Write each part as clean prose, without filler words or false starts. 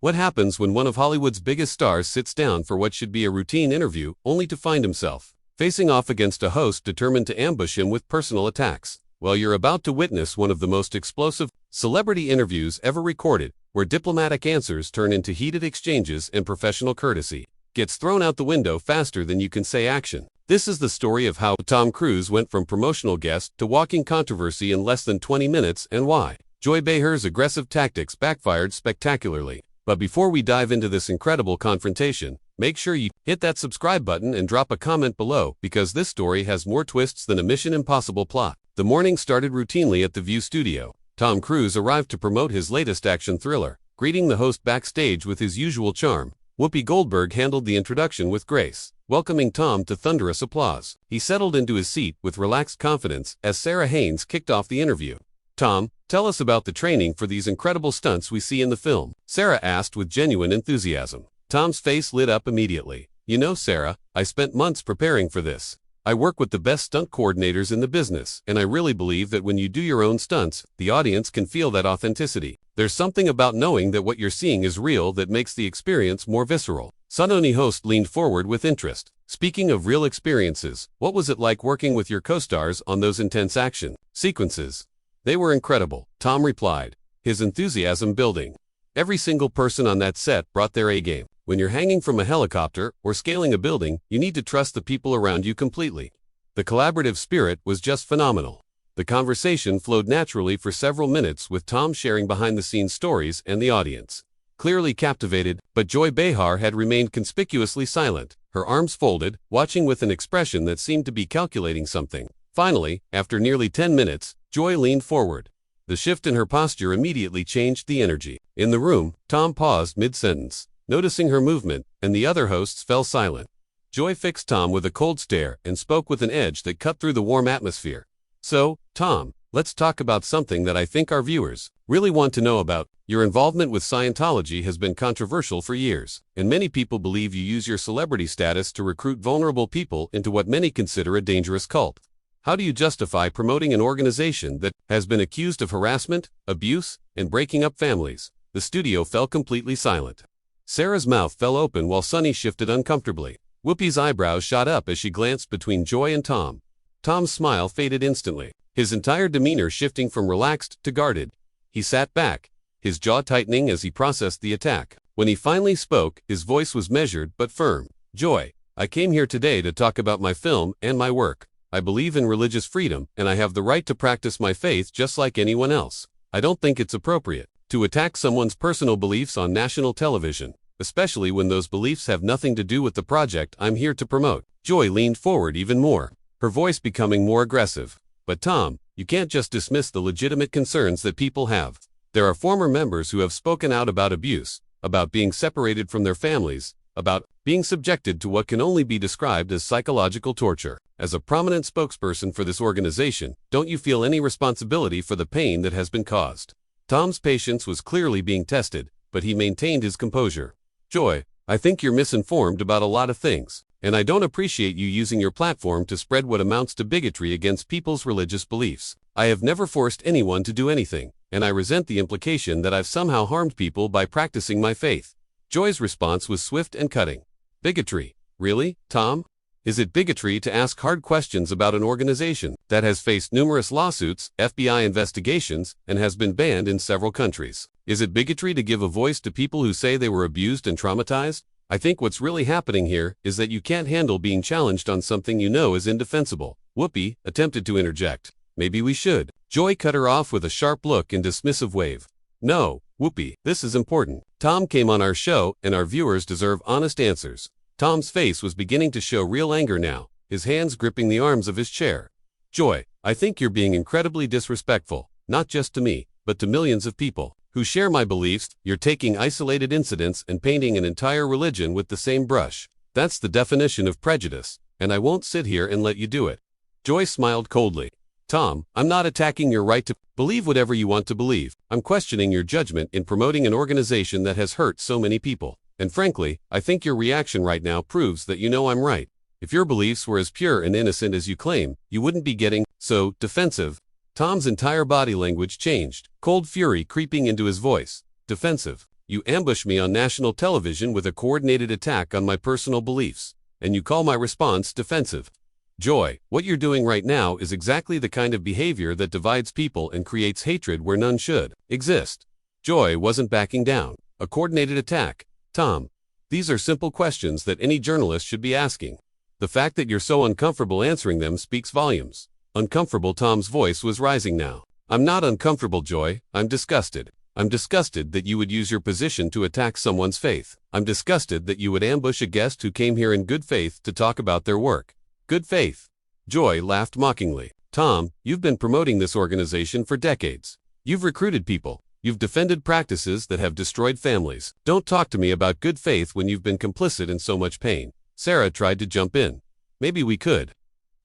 What happens when one of Hollywood's biggest stars sits down for what should be a routine interview, only to find himself facing off against a host determined to ambush him with personal attacks? Well, you're about to witness one of the most explosive celebrity interviews ever recorded, where diplomatic answers turn into heated exchanges and professional courtesy gets thrown out the window faster than you can say action. This is the story of how Tom Cruise went from promotional guest to walking controversy in less than 20 minutes and why Joy Behar's aggressive tactics backfired spectacularly. But before we dive into this incredible confrontation, make sure you hit that subscribe button and drop a comment below, because this story has more twists than a Mission Impossible plot. The morning started routinely at the View studio. Tom Cruise arrived to promote his latest action thriller, greeting the host backstage with his usual charm. Whoopi Goldberg handled the introduction with grace, welcoming Tom to thunderous applause. He settled into his seat with relaxed confidence as Sarah Haynes kicked off the interview. "Tom, tell us about the training for these incredible stunts we see in the film," Sarah asked with genuine enthusiasm. Tom's face lit up immediately. "You know, Sarah, I spent months preparing for this. I work with the best stunt coordinators in the business, and I really believe that when you do your own stunts, the audience can feel that authenticity. There's something about knowing that what you're seeing is real that makes the experience more visceral." Sunony host leaned forward with interest. "Speaking of real experiences, what was it like working with your co-stars on those intense action sequences?" "They were incredible," Tom replied, his enthusiasm building. "Every single person on that set brought their A-game. When you're hanging from a helicopter or scaling a building, you need to trust the people around you completely." The collaborative spirit was just phenomenal. The conversation flowed naturally for several minutes, with Tom sharing behind-the-scenes stories and the audience clearly captivated, but Joy Behar had remained conspicuously silent, her arms folded, watching with an expression that seemed to be calculating something. Finally, after nearly 10 minutes, Joy leaned forward. The shift in her posture immediately changed the energy in the room. Tom paused mid-sentence, noticing her movement, and the other hosts fell silent. Joy fixed Tom with a cold stare and spoke with an edge that cut through the warm atmosphere. "So, Tom, let's talk about something that I think our viewers really want to know about. Your involvement with Scientology has been controversial for years, and many people believe you use your celebrity status to recruit vulnerable people into what many consider a dangerous cult. How do you justify promoting an organization that has been accused of harassment, abuse, and breaking up families?" The studio fell completely silent. Sarah's mouth fell open while Sunny shifted uncomfortably. Whoopi's eyebrows shot up as she glanced between Joy and Tom. Tom's smile faded instantly, his entire demeanor shifting from relaxed to guarded. He sat back, his jaw tightening as he processed the attack. When he finally spoke, his voice was measured but firm. "Joy, I came here today to talk about my film and my work. I believe in religious freedom, and I have the right to practice my faith just like anyone else. I don't think it's appropriate to attack someone's personal beliefs on national television, especially when those beliefs have nothing to do with the project I'm here to promote." Joy leaned forward even more, her voice becoming more aggressive. "But Tom, you can't just dismiss the legitimate concerns that people have. There are former members who have spoken out about abuse, about being separated from their families, about being subjected to what can only be described as psychological torture. As a prominent spokesperson for this organization, don't you feel any responsibility for the pain that has been caused?" Tom's patience was clearly being tested, but he maintained his composure. "Joy, I think you're misinformed about a lot of things, and I don't appreciate you using your platform to spread what amounts to bigotry against people's religious beliefs. I have never forced anyone to do anything, and I resent the implication that I've somehow harmed people by practicing my faith." Joy's response was swift and cutting. "Bigotry? Really, Tom? Is it bigotry to ask hard questions about an organization that has faced numerous lawsuits, FBI investigations, and has been banned in several countries? Is it bigotry to give a voice to people who say they were abused and traumatized? I think what's really happening here is that you can't handle being challenged on something you know is indefensible." Whoopi attempted to interject. "Maybe we should." Joy cut her off with a sharp look and dismissive wave. "No, Whoopi, this is important. Tom came on our show, and our viewers deserve honest answers." Tom's face was beginning to show real anger now, his hands gripping the arms of his chair. "Joy, I think you're being incredibly disrespectful, not just to me, but to millions of people who share my beliefs. You're taking isolated incidents and painting an entire religion with the same brush. That's the definition of prejudice, and I won't sit here and let you do it." Joy smiled coldly. "Tom, I'm not attacking your right to believe whatever you want to believe. I'm questioning your judgment in promoting an organization that has hurt so many people. And frankly, I think your reaction right now proves that you know I'm right. If your beliefs were as pure and innocent as you claim, you wouldn't be getting so defensive." Tom's entire body language changed, cold fury creeping into his voice. "Defensive? You ambush me on national television with a coordinated attack on my personal beliefs, and you call my response defensive. Joy, what you're doing right now is exactly the kind of behavior that divides people and creates hatred where none should exist. Joy wasn't backing down. A coordinated attack. Tom, these are simple questions that any journalist should be asking. The fact that you're so uncomfortable answering them speaks volumes. Uncomfortable. Tom's voice was rising now. I'm not uncomfortable, Joy. I'm disgusted. I'm disgusted that you would use your position to attack someone's faith. I'm disgusted that you would ambush a guest who came here in good faith to talk about their work. Good faith. Joy laughed mockingly. Tom, you've been promoting this organization for decades. You've recruited people. You've defended practices that have destroyed families. Don't talk to me about good faith when you've been complicit in so much pain. Sarah tried to jump in. Maybe we could.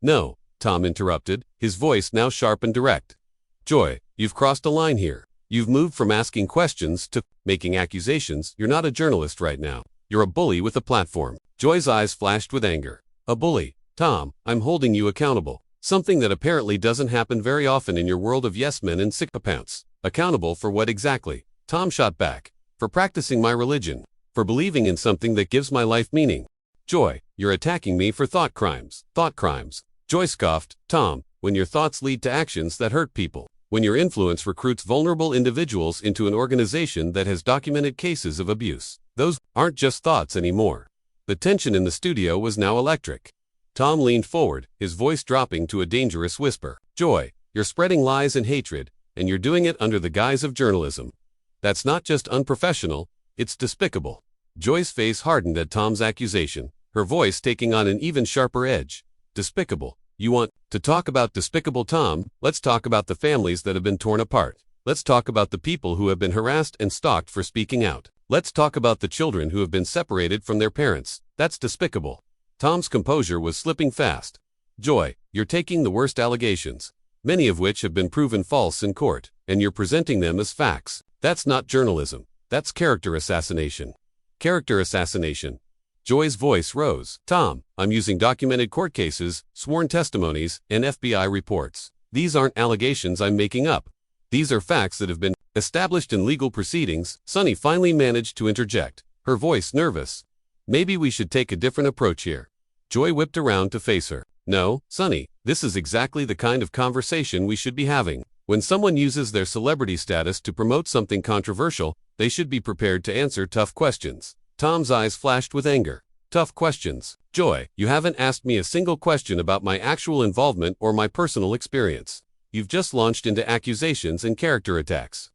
No, Tom interrupted, his voice now sharp and direct. Joy, you've crossed a line here. You've moved from asking questions to making accusations. You're not a journalist right now. You're a bully with a platform. Joy's eyes flashed with anger. A bully. Tom, I'm holding you accountable. Something that apparently doesn't happen very often in your world of yes-men and sycophants. Accountable for what exactly? Tom shot back. For practicing my religion. For believing in something that gives my life meaning. Joy, you're attacking me for thought crimes. Thought crimes. Joy scoffed. Tom, when your thoughts lead to actions that hurt people. When your influence recruits vulnerable individuals into an organization that has documented cases of abuse. Those aren't just thoughts anymore. The tension in the studio was now electric. Tom leaned forward, his voice dropping to a dangerous whisper. Joy, you're spreading lies and hatred, and you're doing it under the guise of journalism. That's not just unprofessional, it's despicable. Joy's face hardened at Tom's accusation, her voice taking on an even sharper edge. Despicable. You want to talk about despicable, Tom? Let's talk about the families that have been torn apart. Let's talk about the people who have been harassed and stalked for speaking out. Let's talk about the children who have been separated from their parents. That's despicable. Tom's composure was slipping fast. Joy, you're taking the worst allegations, many of which have been proven false in court, and you're presenting them as facts. That's not journalism. That's character assassination. Character assassination. Joy's voice rose. Tom, I'm using documented court cases, sworn testimonies, and FBI reports. These aren't allegations I'm making up. These are facts that have been established in legal proceedings. Sunny finally managed to interject, her voice nervous. Maybe we should take a different approach here. Joy whipped around to face her. No, Sunny, this is exactly the kind of conversation we should be having. When someone uses their celebrity status to promote something controversial, they should be prepared to answer tough questions. Tom's eyes flashed with anger. Tough questions. Joy, you haven't asked me a single question about my actual involvement or my personal experience. You've just launched into accusations and character attacks.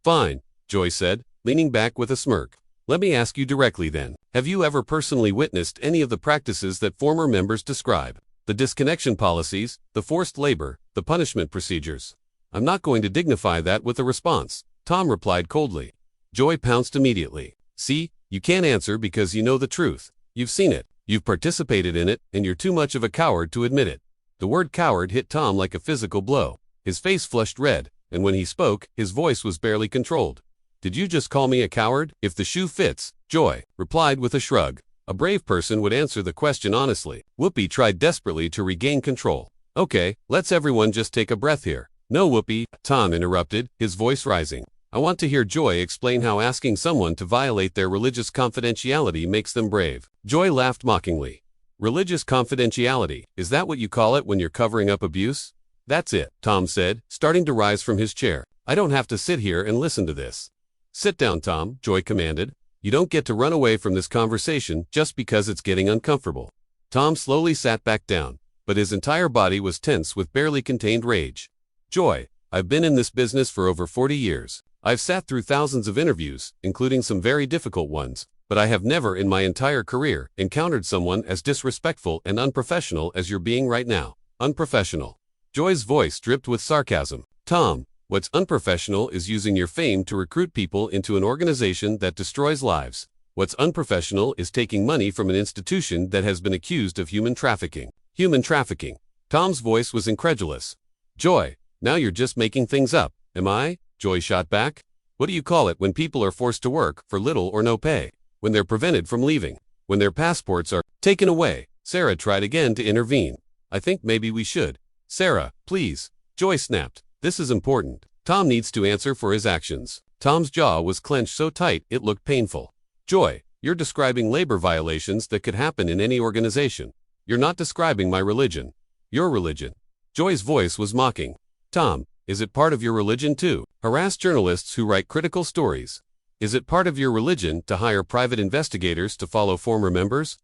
Fine, Joy said, leaning back with a smirk. Let me ask you directly then. Have you ever personally witnessed any of the practices that former members describe? The disconnection policies, the forced labor, the punishment procedures? I'm not going to dignify that with a response, Tom replied coldly. Joy pounced immediately. See, you can't answer because you know the truth. You've seen it, you've participated in it, and you're too much of a coward to admit it. The word coward hit Tom like a physical blow. His face flushed red, and when he spoke, his voice was barely controlled. Did you just call me a coward? If the shoe fits, Joy replied with a shrug. A brave person would answer the question honestly. Whoopi tried desperately to regain control. Okay, let's everyone just take a breath here. No, Whoopi, Tom interrupted, his voice rising. I want to hear Joy explain how asking someone to violate their religious confidentiality makes them brave. Joy laughed mockingly. Religious confidentiality, is that what you call it when you're covering up abuse? That's it, Tom said, starting to rise from his chair. I don't have to sit here and listen to this. Sit down, Tom, Joy commanded. You don't get to run away from this conversation just because it's getting uncomfortable. Tom slowly sat back down, but his entire body was tense with barely contained rage. Joy, I've been in this business for over 40 years. I've sat through thousands of interviews, including some very difficult ones, but I have never in my entire career encountered someone as disrespectful and unprofessional as you're being right now. Unprofessional. Joy's voice dripped with sarcasm. Tom, what's unprofessional is using your fame to recruit people into an organization that destroys lives. What's unprofessional is taking money from an institution that has been accused of human trafficking. Human trafficking. Tom's voice was incredulous. Joy, now you're just making things up, am I? Joy shot back. What do you call it when people are forced to work for little or no pay? When they're prevented from leaving? When their passports are taken away? Sarah tried again to intervene. I think maybe we should. Sarah, please. Joy snapped. This is important. Tom needs to answer for his actions. Tom's jaw was clenched so tight it looked painful. Joy, you're describing labor violations that could happen in any organization. You're not describing my religion. Your religion. Joy's voice was mocking. Tom, is it part of your religion too? Harass journalists who write critical stories. Is it part of your religion to hire private investigators to follow former members?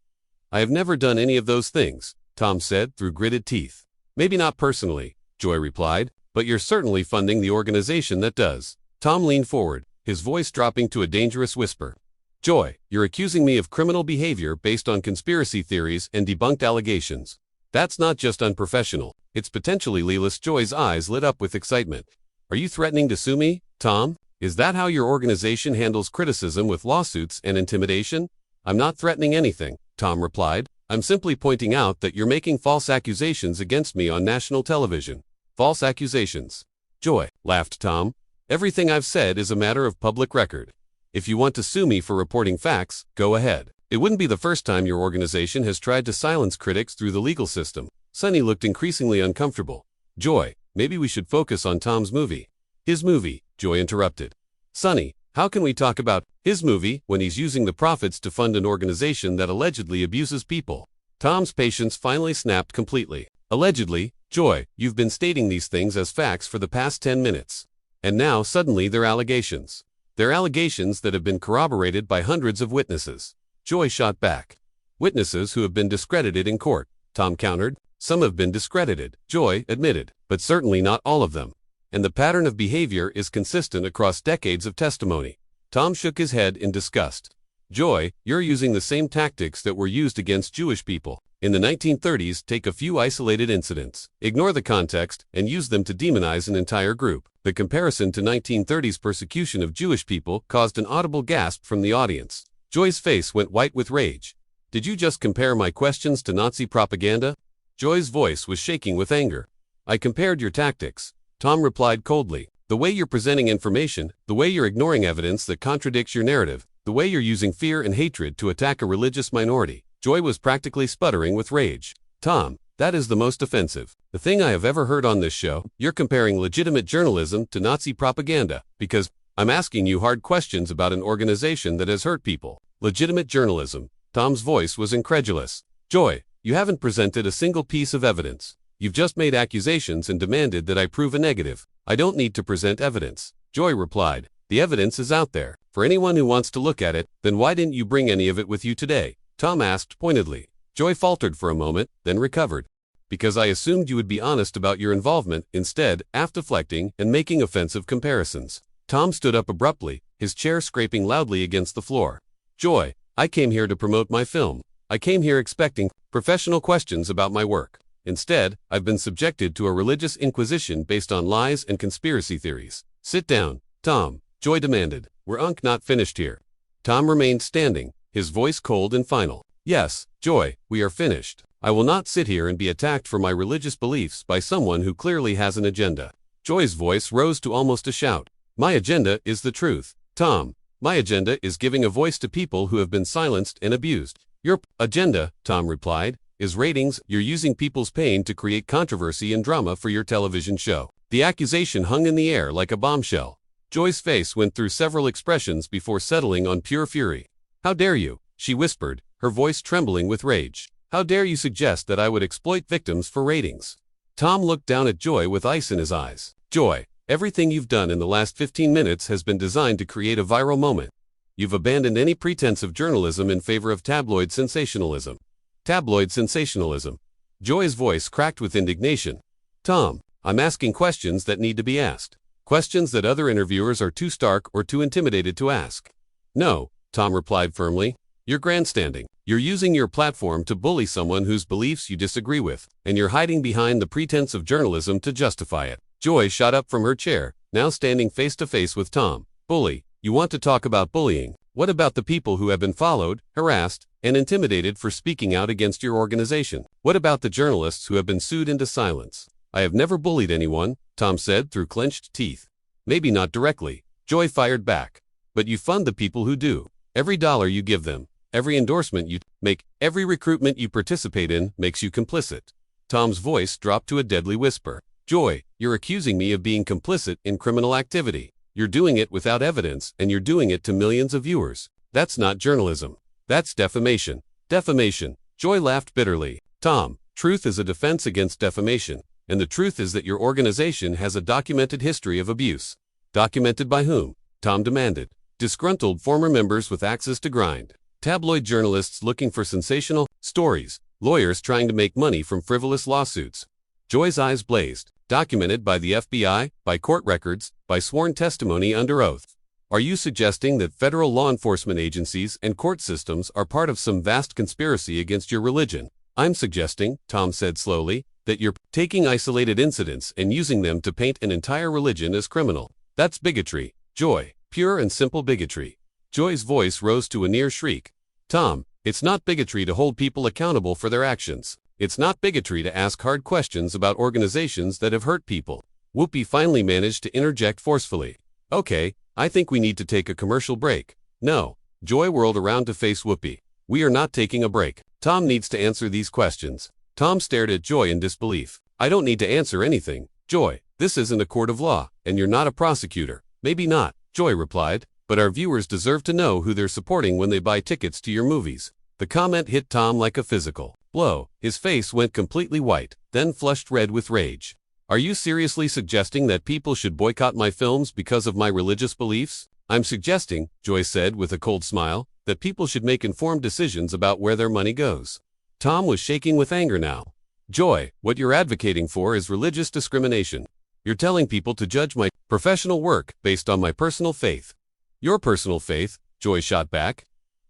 I have never done any of those things, Tom said through gritted teeth. Maybe not personally, Joy replied, but you're certainly funding the organization that does. Tom leaned forward, his voice dropping to a dangerous whisper. Joy, you're accusing me of criminal behavior based on conspiracy theories and debunked allegations. That's not just unprofessional, it's potentially legalist. Joy's eyes lit up with excitement. Are you threatening to sue me, Tom? Is that how your organization handles criticism with lawsuits and intimidation? I'm not threatening anything, Tom replied. I'm simply pointing out that you're making false accusations against me on national television. False accusations. Joy, laughed Tom. Everything I've said is a matter of public record. If you want to sue me for reporting facts, go ahead. It wouldn't be the first time your organization has tried to silence critics through the legal system. Sonny looked increasingly uncomfortable. Joy, maybe we should focus on Tom's movie. His movie, Joy interrupted. Sonny, how can we talk about his movie when he's using the profits to fund an organization that allegedly abuses people? Tom's patience finally snapped completely. Allegedly, Joy, you've been stating these things as facts for the past 10 minutes. And now suddenly they're allegations. They're allegations that have been corroborated by hundreds of witnesses. Joy shot back. Witnesses who have been discredited in court, Tom countered. Some have been discredited, Joy admitted, but certainly not all of them. And the pattern of behavior is consistent across decades of testimony. Tom shook his head in disgust. Joy, you're using the same tactics that were used against Jewish people. In the 1930s, take a few isolated incidents, ignore the context, and use them to demonize an entire group. The comparison to 1930s persecution of Jewish people caused an audible gasp from the audience. Joy's face went white with rage. Did you just compare my questions to Nazi propaganda? Joy's voice was shaking with anger. I compared your tactics, Tom replied coldly. The way you're presenting information, the way you're ignoring evidence that contradicts your narrative, the way you're using fear and hatred to attack a religious minority. Joy was practically sputtering with rage. Tom, that is the most offensive. The thing I have ever heard on this show. You're comparing legitimate journalism to Nazi propaganda, because I'm asking you hard questions about an organization that has hurt people. Legitimate journalism. Tom's voice was incredulous. Joy, you haven't presented a single piece of evidence. You've just made accusations and demanded that I prove a negative. I don't need to present evidence. Joy replied. The evidence is out there. For anyone who wants to look at it, then why didn't you bring any of it with you today? Tom asked pointedly. Joy faltered for a moment, then recovered. Because I assumed you would be honest about your involvement, instead, deflecting and making offensive comparisons. Tom stood up abruptly, his chair scraping loudly against the floor. Joy, I came here to promote my film. I came here expecting professional questions about my work. Instead, I've been subjected to a religious inquisition based on lies and conspiracy theories. Sit down, Tom, Joy demanded. We're not finished here. Tom remained standing, his voice cold and final. Yes, Joy, we are finished. I will not sit here and be attacked for my religious beliefs by someone who clearly has an agenda. Joy's voice rose to almost a shout. My agenda is the truth, Tom. My agenda is giving a voice to people who have been silenced and abused. Your agenda, Tom replied, is ratings. You're using people's pain to create controversy and drama for your television show. The accusation hung in the air like a bombshell. Joy's face went through several expressions before settling on pure fury. How dare you, she whispered, her voice trembling with rage. How dare you suggest that I would exploit victims for ratings? Tom looked down at Joy with ice in his eyes. Joy, everything you've done in the last 15 minutes has been designed to create a viral moment. You've abandoned any pretense of journalism in favor of tabloid sensationalism. Tabloid sensationalism. Joy's voice cracked with indignation. Tom, I'm asking questions that need to be asked. Questions that other interviewers are too stark or too intimidated to ask. No, Tom replied firmly. You're grandstanding. You're using your platform to bully someone whose beliefs you disagree with, and you're hiding behind the pretense of journalism to justify it. Joy shot up from her chair, now standing face to face with Tom. Bully, you want to talk about bullying? What about the people who have been followed, harassed, and intimidated for speaking out against your organization? What about the journalists who have been sued into silence? I have never bullied anyone, Tom said through clenched teeth. Maybe not directly, Joy fired back. But you fund the people who do. Every dollar you give them, every endorsement you make, every recruitment you participate in makes you complicit. Tom's voice dropped to a deadly whisper. Joy, you're accusing me of being complicit in criminal activity. You're doing it without evidence, and you're doing it to millions of viewers. That's not journalism. That's defamation. Defamation. Joy laughed bitterly. Tom, truth is a defense against defamation, and the truth is that your organization has a documented history of abuse. Documented by whom? Tom demanded. Disgruntled former members with axes to grind. Tabloid journalists looking for sensational stories. Lawyers trying to make money from frivolous lawsuits. Joy's eyes blazed. Documented by the FBI, by court records, by sworn testimony under oath. Are you suggesting that federal law enforcement agencies and court systems are part of some vast conspiracy against your religion? I'm suggesting, Tom said slowly, that you're taking isolated incidents and using them to paint an entire religion as criminal. That's bigotry, Joy, pure and simple bigotry. Joy's voice rose to a near shriek. Tom, it's not bigotry to hold people accountable for their actions. It's not bigotry to ask hard questions about organizations that have hurt people. Whoopi finally managed to interject forcefully. Okay, I think we need to take a commercial break. No. Joy whirled around to face Whoopi. We are not taking a break. Tom needs to answer these questions. Tom stared at Joy in disbelief. I don't need to answer anything. Joy, this isn't a court of law, and you're not a prosecutor. Maybe not, Joy replied, but our viewers deserve to know who they're supporting when they buy tickets to your movies. The comment hit Tom like a physical blow. His face went completely white, then flushed red with rage. Are you seriously suggesting that people should boycott my films because of my religious beliefs? I'm suggesting, Joy said with a cold smile, that people should make informed decisions about where their money goes. Tom was shaking with anger now. Joy, what you're advocating for is religious discrimination. You're telling people to judge my professional work based on my personal faith. Your personal faith, Joy shot back,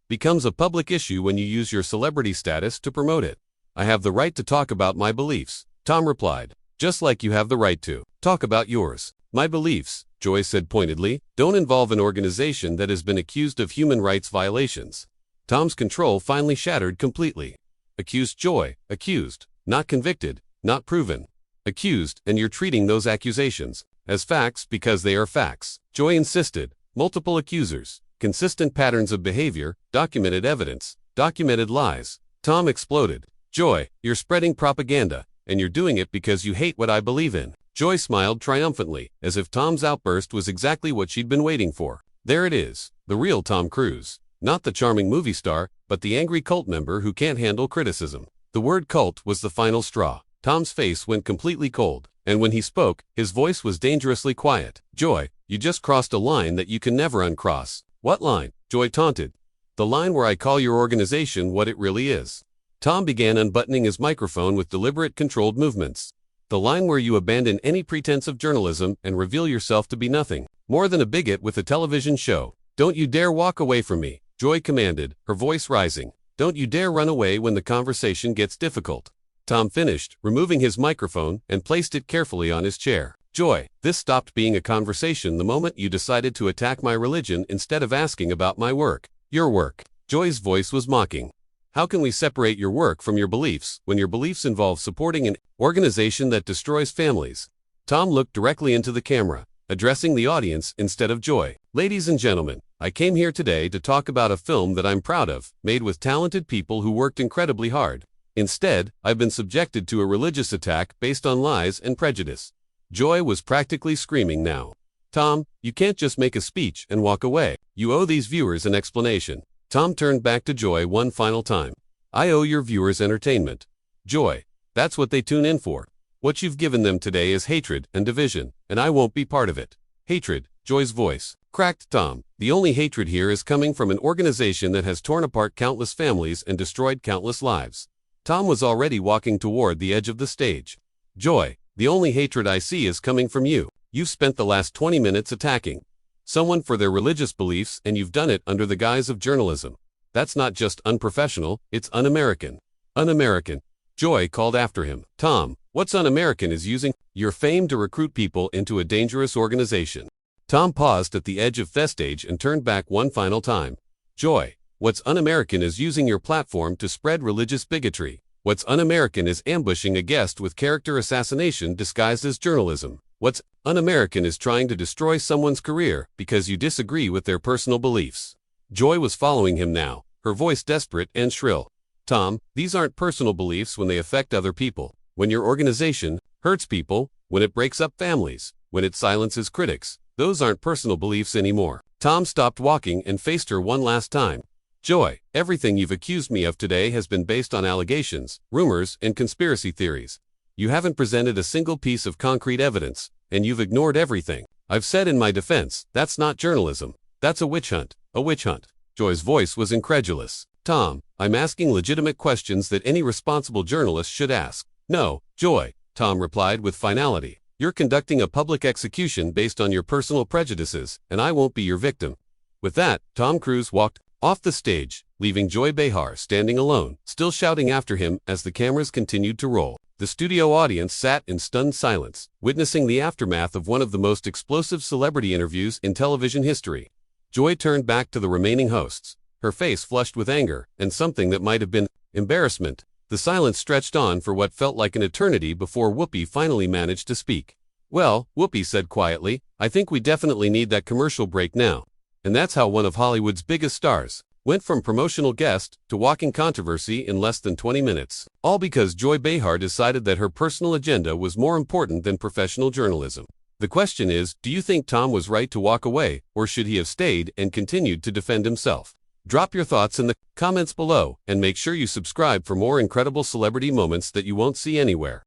becomes a public issue when you use your celebrity status to promote it. I have the right to talk about my beliefs, Tom replied. Just like you have the right to talk about yours. My beliefs, Joy said pointedly, don't involve an organization that has been accused of human rights violations. Tom's control finally shattered completely. Accused Joy, accused, not convicted, not proven. Accused, and you're treating those accusations as facts because they are facts. Joy insisted. Multiple accusers, consistent patterns of behavior, documented evidence, documented lies. Tom exploded. Joy, you're spreading propaganda, and you're doing it because you hate what I believe in. Joy smiled triumphantly, as if Tom's outburst was exactly what she'd been waiting for. There it is, the real Tom Cruise. Not the charming movie star, but the angry cult member who can't handle criticism. The word cult was the final straw. Tom's face went completely cold, and when he spoke, his voice was dangerously quiet. Joy, you just crossed a line that you can never uncross. What line? Joy taunted. The line where I call your organization what it really is. Tom began unbuttoning his microphone with deliberate, controlled movements. The line where you abandon any pretense of journalism and reveal yourself to be nothing more than a bigot with a television show. Don't you dare walk away from me, Joy commanded, her voice rising. Don't you dare run away when the conversation gets difficult. Tom finished, removing his microphone, and placed it carefully on his chair. Joy, this stopped being a conversation the moment you decided to attack my religion instead of asking about my work. Your work. Joy's voice was mocking. How can we separate your work from your beliefs when your beliefs involve supporting an organization that destroys families? Tom looked directly into the camera, addressing the audience instead of Joy. Ladies and gentlemen, I came here today to talk about a film that I'm proud of, made with talented people who worked incredibly hard. Instead, I've been subjected to a religious attack based on lies and prejudice. Joy was practically screaming now. Tom, you can't just make a speech and walk away. You owe these viewers an explanation. Tom turned back to Joy one final time. I owe your viewers entertainment. Joy, that's what they tune in for. What you've given them today is hatred and division, and I won't be part of it. Hatred, Joy's voice cracked. Tom, the only hatred here is coming from an organization that has torn apart countless families and destroyed countless lives. Tom was already walking toward the edge of the stage. Joy, the only hatred I see is coming from you. You've spent the last 20 minutes attacking someone for their religious beliefs, and you've done it under the guise of journalism. That's not just unprofessional, it's un-American. Un-American. Joy called after him. Tom, what's un-American is using your fame to recruit people into a dangerous organization. Tom paused at the edge of the stage and turned back one final time. Joy, what's un-American is using your platform to spread religious bigotry. What's un-American is ambushing a guest with character assassination disguised as journalism. What's un-American is trying to destroy someone's career because you disagree with their personal beliefs. Joy was following him now, her voice desperate and shrill. Tom, these aren't personal beliefs when they affect other people. When your organization hurts people, when it breaks up families, when it silences critics, Those aren't personal beliefs anymore. Tom stopped walking and faced her one last time. Joy, everything you've accused me of today has been based on allegations, rumors, and conspiracy theories. You haven't presented a single piece of concrete evidence, and you've ignored everything. I've said in my defense, that's not journalism. That's a witch hunt. A witch hunt. Joy's voice was incredulous. Tom, I'm asking legitimate questions that any responsible journalist should ask. No, Joy, Tom replied with finality. You're conducting a public execution based on your personal prejudices, and I won't be your victim. With that, Tom Cruise walked off the stage, leaving Joy Behar standing alone, still shouting after him as the cameras continued to roll. The studio audience sat in stunned silence, witnessing the aftermath of one of the most explosive celebrity interviews in television history. Joy turned back to the remaining hosts, her face flushed with anger and something that might have been embarrassment. The silence stretched on for what felt like an eternity before Whoopi finally managed to speak. Well, Whoopi said quietly, I think we definitely need that commercial break now. And that's how one of Hollywood's biggest stars went from promotional guest to walking controversy in less than 20 minutes. All because Joy Behar decided that her personal agenda was more important than professional journalism. The question is, do you think Tom was right to walk away, or should he have stayed and continued to defend himself? Drop your thoughts in the comments below, and make sure you subscribe for more incredible celebrity moments that you won't see anywhere.